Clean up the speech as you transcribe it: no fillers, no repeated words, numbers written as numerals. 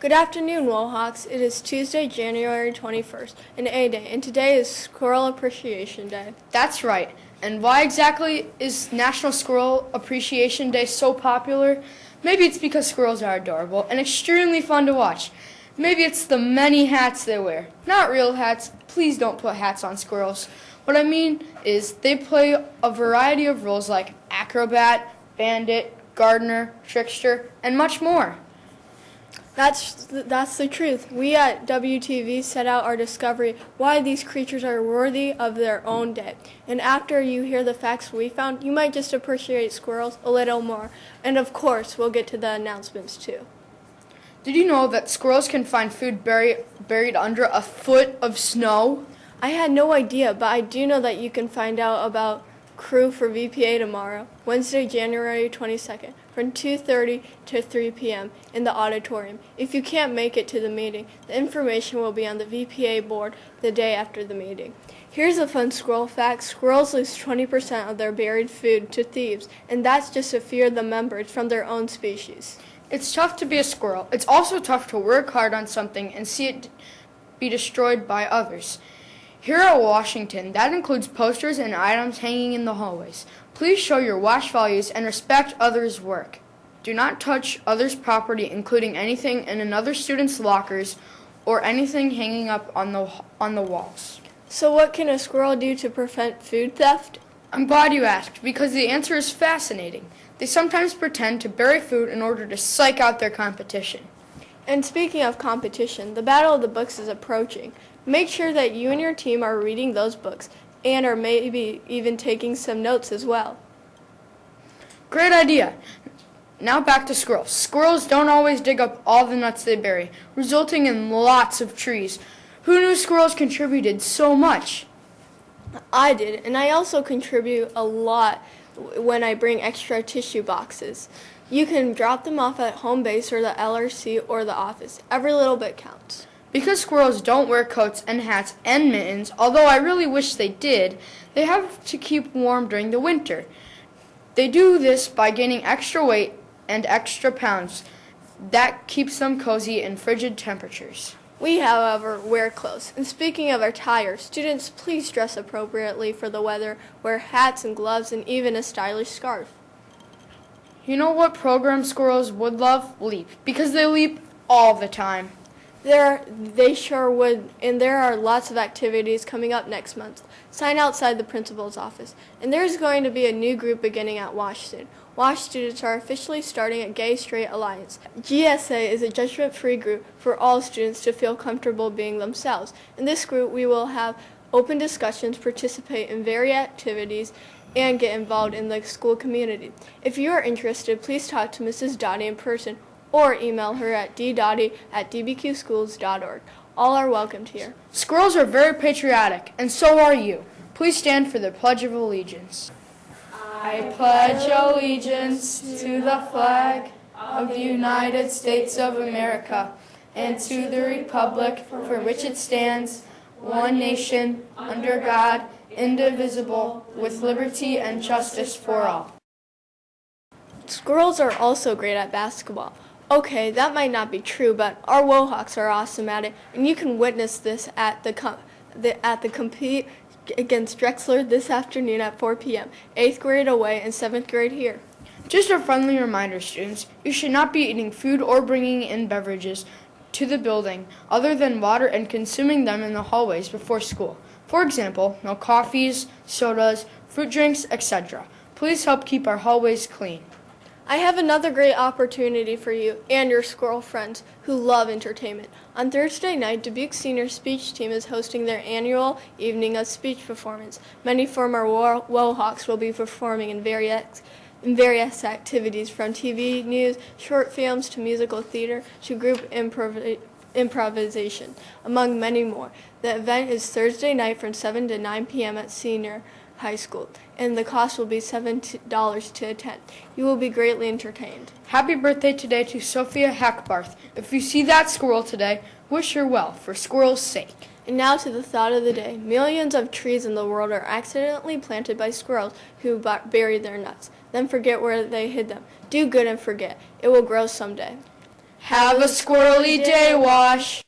Good afternoon, Wolfhawks. It is Tuesday, January 21st, an A-Day, and today is Squirrel Appreciation Day. That's right. And why exactly is National Squirrel Appreciation Day so popular? Maybe it's because squirrels are adorable and extremely fun to watch. Maybe it's the many hats they wear. Not real hats. Please don't put hats on squirrels. What I mean is they play a variety of roles like acrobat, bandit, gardener, trickster, and much more. That's the truth. We at WTV set out our discovery why these creatures are worthy of their own day. And after you hear the facts we found, you might just appreciate squirrels a little more. And of course, we'll get to the announcements too. Did you know that squirrels can find food buried under a foot of snow? I had no idea, but I do know that you can find out about crew for VPA tomorrow, Wednesday, January 22nd, from 2:30 to 3 p.m. in the auditorium. If you can't make it to the meeting, the information will be on the VPA board the day after the meeting. Here's a fun squirrel fact. Squirrels lose 20% of their buried food to thieves, and that's just a few of the members from their own species. It's tough to be a squirrel. It's also tough to work hard on something and see it be destroyed by others. Here at Washington, that includes posters and items hanging in the hallways. Please show your WASH values and respect others' work. Do not touch others' property, including anything in another student's lockers or anything hanging up on the walls. So what can a squirrel do to prevent food theft? I'm glad you asked, because the answer is fascinating. They sometimes pretend to bury food in order to psych out their competition. And speaking of competition, the Battle of the Books is approaching. Make sure that you and your team are reading those books and are maybe even taking some notes as well. Great idea. Now back to squirrels. Squirrels don't always dig up all the nuts they bury, resulting in lots of trees. Who knew squirrels contributed so much? I did, and I also contribute a lot when I bring extra tissue boxes. You can drop them off at home base or the LRC or the office. Every little bit counts. Because squirrels don't wear coats and hats and mittens, although I really wish they did, they have to keep warm during the winter. They do this by gaining extra weight and extra pounds. That keeps them cozy in frigid temperatures. We, however, wear clothes. And speaking of attire, students, please dress appropriately for the weather. Wear hats and gloves and even a stylish scarf. You know what program squirrels would love? Leap. Because they leap all the time. They sure would, and there are lots of activities coming up next month. Sign outside the principal's office. And there's going to be a new group beginning at WASH soon. WASH students are officially starting a Gay Straight Alliance. GSA is a judgment-free group for all students to feel comfortable being themselves. In this group, we will have open discussions, participate in various activities, and get involved in the school community. If you are interested, please talk to Mrs. Dottie in person or email her at ddottie@dbqschools.org. All are welcomed here. Squirrels are very patriotic, and so are you. Please stand for the Pledge of Allegiance. I pledge allegiance to the flag of the United States of America and to the republic for which it stands, one nation, under God, indivisible, with liberty and justice for all. Squirrels are also great at basketball. Okay, that might not be true, but our Wohawks are awesome at it, and you can witness this at the compete against Drexler this afternoon at 4 p.m. 8th grade away and 7th grade here. Just a friendly reminder, students, you should not be eating food or bringing in beverages to the building other than water and consuming them in the hallways before school. For example, no coffees, sodas, fruit drinks, etc. Please help keep our hallways clean. I have another great opportunity for you and your squirrel friends who love entertainment. On Thursday night, Dubuque Senior Speech Team is hosting their annual Evening of Speech performance. Many former Wohawks will be performing in various activities, from TV news, short films, to musical theater, to group improvisation, among many more. The event is Thursday night from 7 to 9 p.m. at Senior High School, and the cost will be $7 to attend. You will be greatly entertained. Happy birthday today to Sophia Hackbarth. If you see that squirrel today, wish her well for squirrel's sake. And now to the thought of the day. Millions of trees in the world are accidentally planted by squirrels who bury their nuts, then forget where they hid them. Do good and forget. It will grow someday. Have a squirrely day, Wash.